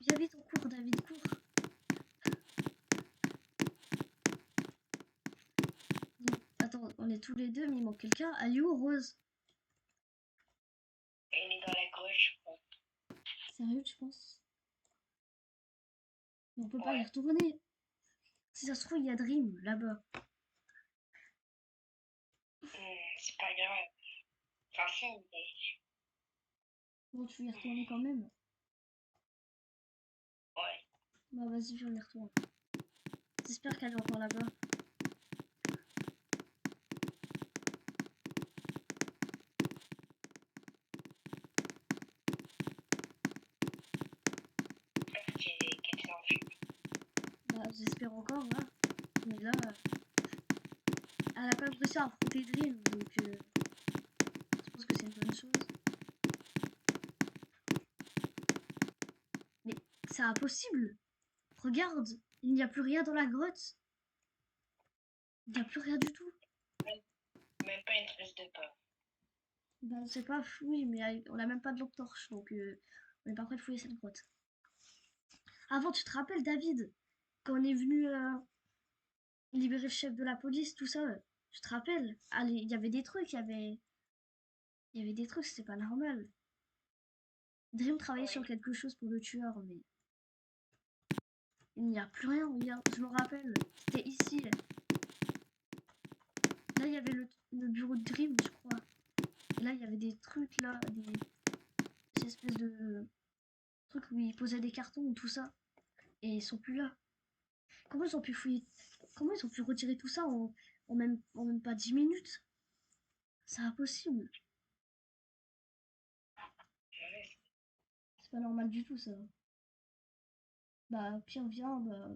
Viens vite, on court, David, cours. Non, attends, on est tous les deux, mais il manque quelqu'un. Elle est où, Rose? Elle est dans la grotte, je crois. Sérieux, tu penses? On peut pas y Ouais. retourner. Si ça se trouve, il y a Dream, là-bas. C'est pas grave. Enfin, si, mais... Bon, tu veux y retourner quand même? Ouais. Bah vas-y, je vais y retourner. J'espère qu'elle est encore là-bas. Qu'elle s'est enfuie. Bah j'espère encore, là. Mais là, elle a quand même réussi à affronter Dream, donc je pense que c'est une bonne chose. Mais c'est impossible! Regarde, il n'y a plus rien dans la grotte. Il n'y a plus rien du tout. Même pas une trace de pas. Bah on sait pas, oui, mais on a même pas de lampe torche, donc on est pas prêt de fouiller cette grotte. Avant, tu te rappelles, David, quand on est venu libérer le chef de la police, tout ça, tu te rappelles? Allez, il y avait des trucs, il y avait des trucs, c'était pas normal. Dream travaillait sur Ouais. quelque chose pour le tueur, mais il n'y a plus rien, regarde, je me rappelle, c'était ici. Là, il y avait le bureau de Dream, je crois. Et là, il y avait des trucs, là, des espèces de trucs où ils posaient des cartons, tout ça. Et ils sont plus là. Comment ils ont pu fouiller? Comment ils ont pu retirer tout ça en même pas 10 minutes? C'est impossible. Ouais. C'est pas normal du tout, ça. Bah, Pierre vient, bah,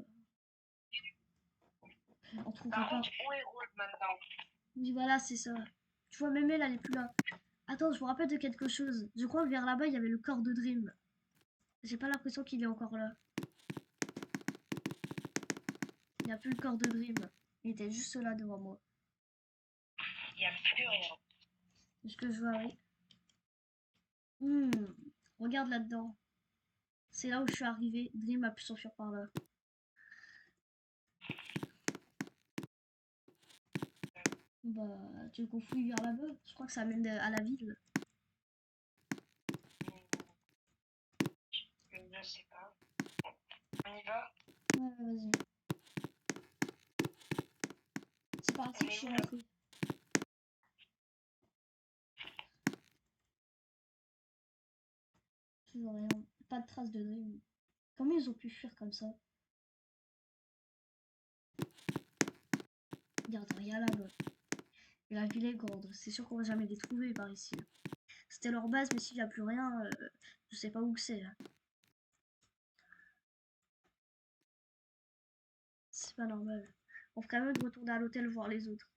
on trouvera Par pas. contre, où est Rose maintenant? Oui, voilà, c'est ça. Tu vois, même elle est plus là. Attends, je me rappelle de quelque chose. Je crois que vers là-bas, il y avait le corps de Dream. J'ai pas l'impression qu'il est encore là. Il n'y a plus le corps de Dream. Il était juste là devant moi. Il n'y a plus rien. Est-ce que je vois, oui. Regarde là-dedans. C'est là où je suis arrivé. Dream a pu s'enfuir par là. Bah, tu veux qu'on fouille vers là-bas? Je crois que ça mène à la ville. Je sais pas. On y va? Ouais, vas-y. C'est par ici On que je est suis où là? rentré. Toujours rien. Pas de traces de Dream. Comment ils ont pu fuir comme ça? Regarde, rien là-bas. Et la ville est grande. C'est sûr qu'on va jamais les trouver par ici. C'était leur base, mais s'il n'y a plus rien, je sais pas où que c'est. C'est pas normal. On ferait mieux de retourner à l'hôtel voir les autres.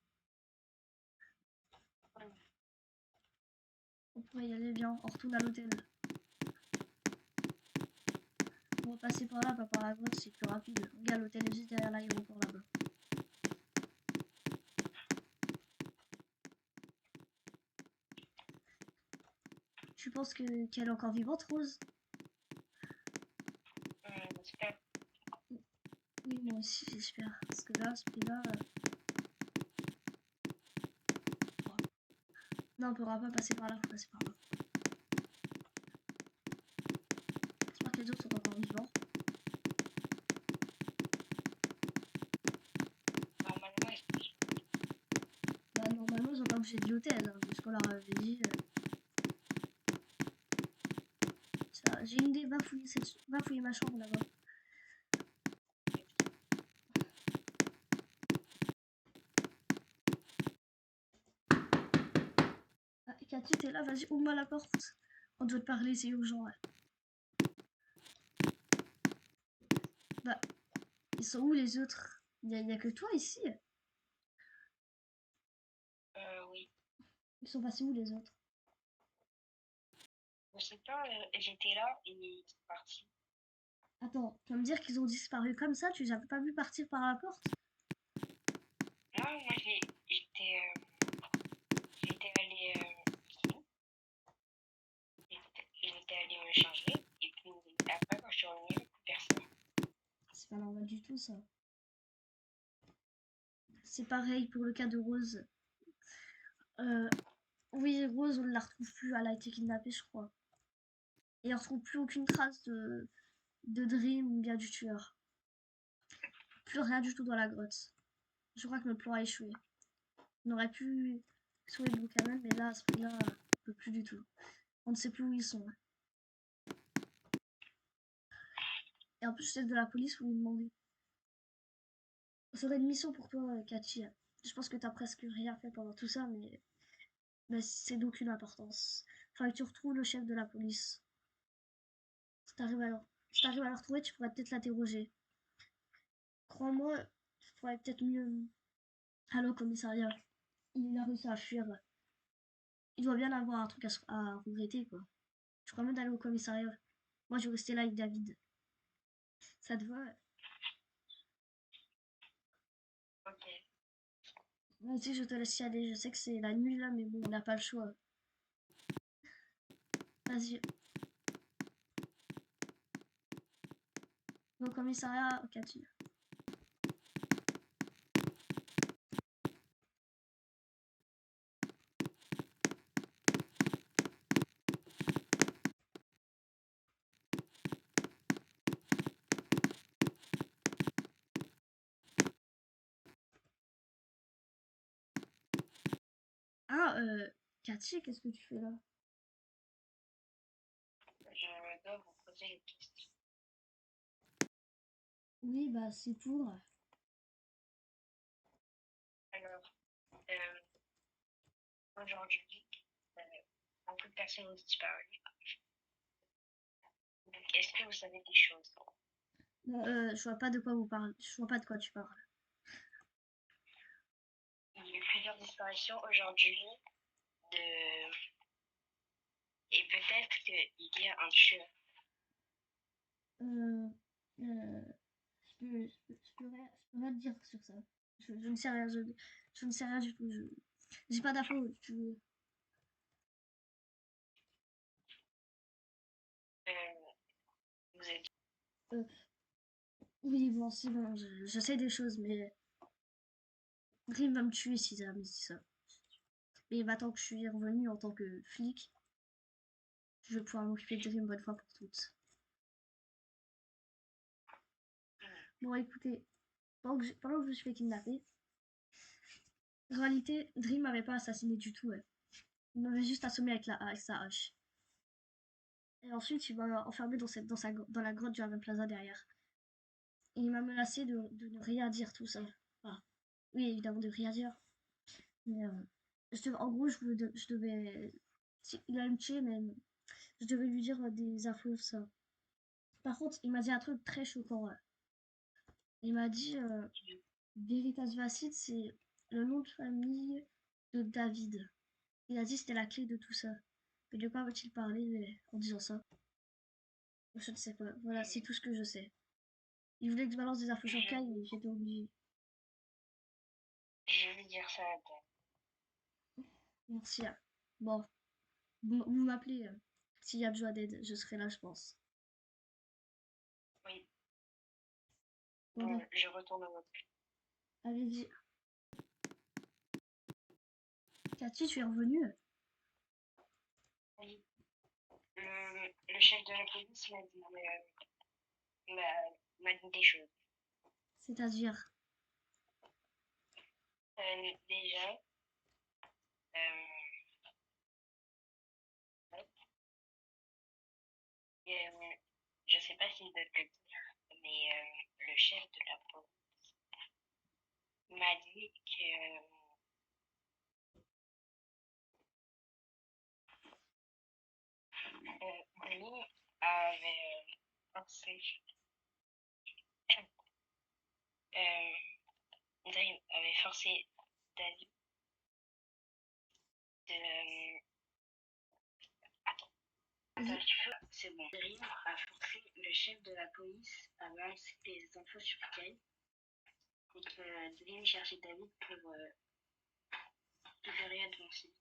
On pourrait y aller, bien. On retourne à l'hôtel. On va passer par là, pas par la grotte, c'est plus rapide. Regarde, l'hôtel est juste derrière l'aéroport là-bas. Tu penses qu'elle est encore vivante, Rose? J'espère. Oui, moi aussi, j'espère. Parce que là, ce prix-là. Non, on pourra pas passer par là, faut passer par là. J'espère que les autres sont encore vivants. Normalement, Bah, normalement, ils ont pas bougé de l'hôtel, hein, de ce qu'on leur avait dit. J'ai une idée, va fouiller ma chambre là-bas. Ah, Cathy, t'es là, vas-y, ouvre-moi la porte. On doit te parler, c'est urgent. Ouais. Bah, ils sont où les autres? Y a que toi ici? oui. Ils sont passés où les autres? Je sais pas, j'étais là et ils sont partis. Attends, tu vas me dire qu'ils ont disparu comme ça? Tu les as pas vu partir par la porte? Non, moi j'étais allée j'étais allée me changer et puis après quand je suis revenue, tout ça. C'est pareil pour le cas de Rose. Oui, Rose, on ne la retrouve plus. Elle a été kidnappée, je crois. Et on ne retrouve plus aucune trace de Dream ou bien du tueur. Plus rien du tout dans la grotte. Je crois que notre plan a échoué. On aurait pu sauver Brookhaven, mais là, à ce prix-là, on ne peut plus du tout. On ne sait plus où ils sont. Et en plus, le chef de la police, vous lui demandez. Ça aurait une mission pour toi, Cathy. Je pense que t'as presque rien fait pendant tout ça, mais c'est d'aucune importance. Enfin, que tu retrouves le chef de la police. Si t'arrives à le retrouver, tu pourrais peut-être l'interroger. Crois-moi, tu pourrais peut-être mieux aller au commissariat. Il a réussi à fuir. Il doit bien avoir un truc à regretter, quoi. Je crois même d'aller au commissariat. Moi, je vais rester là avec David. Ça te va? Ok. Vas-y, je te laisse y aller. Je sais que c'est la nuit là, mais bon, on n'a pas le choix. Vas-y. Au commissariat, Cathy. Ah, Cathy, qu'est-ce que tu fais là? Je dois vous poser une question. Oui, bah c'est pour. Alors, euh, aujourd'hui, euh, beaucoup de personnes ont disparu. Donc, est-ce que vous savez des choses? Je vois pas de quoi vous parlez. Je vois pas de quoi tu parles. Il y a eu plusieurs disparitions aujourd'hui de... et peut-être qu'il y a un tueur. Euh, euh, je peux rien te dire sur ça. Je ne sais rien. Je ne sais rien du tout. J'ai pas d'infos. Euh, vous êtes... Euh, oui, bon, c'est bon. Je sais des choses, mais Dream va me tuer si ça me dit ça. Et maintenant que je suis revenu en tant que flic, je vais pouvoir m'occuper de Dream une bonne fois pour toutes. Bon, écoutez, pendant que je me suis fait kidnapper, en réalité, Dream m'avait pas assassiné du tout. Ouais. Il m'avait juste assommé avec sa hache. Et ensuite, il m'a enfermé dans la grotte du Haven Plaza derrière. Et il m'a menacé de ne rien dire, tout ça. Enfin, oui, évidemment, de rien dire. Mais en gros, je devais. Il allait me tuer, mais je devais lui dire des infos, ça. Par contre, il m'a dit un truc très choquant. Ouais. Il m'a dit Veritas Vacid, c'est le nom de famille de David. Il a dit que c'était la clé de tout ça. Mais de quoi va-t-il parler en disant ça? Je ne sais pas. Voilà, c'est tout ce que je sais. Il voulait que je balance des infos sur Kyle, mais j'étais obligée. Je vais dire ça à toi. Merci. Bon, vous m'appelez s'il y a besoin d'aide. Je serai là, je pense. Oui, Bon, je retourne au votre... allez-y. Cathy, tu es revenue? Oui. Le chef de la police m'a dit des choses. C'est-à-dire? Déjà, je sais pas s'il doit te le dire, mais le chef de la police m'a dit que lui avait forcé, Dream avait forcé David de... attends, c'est bon. Dream a forcé le chef de la police à balancer des infos sur Kyle et que Dream cherchait David pour récupérer Advanced.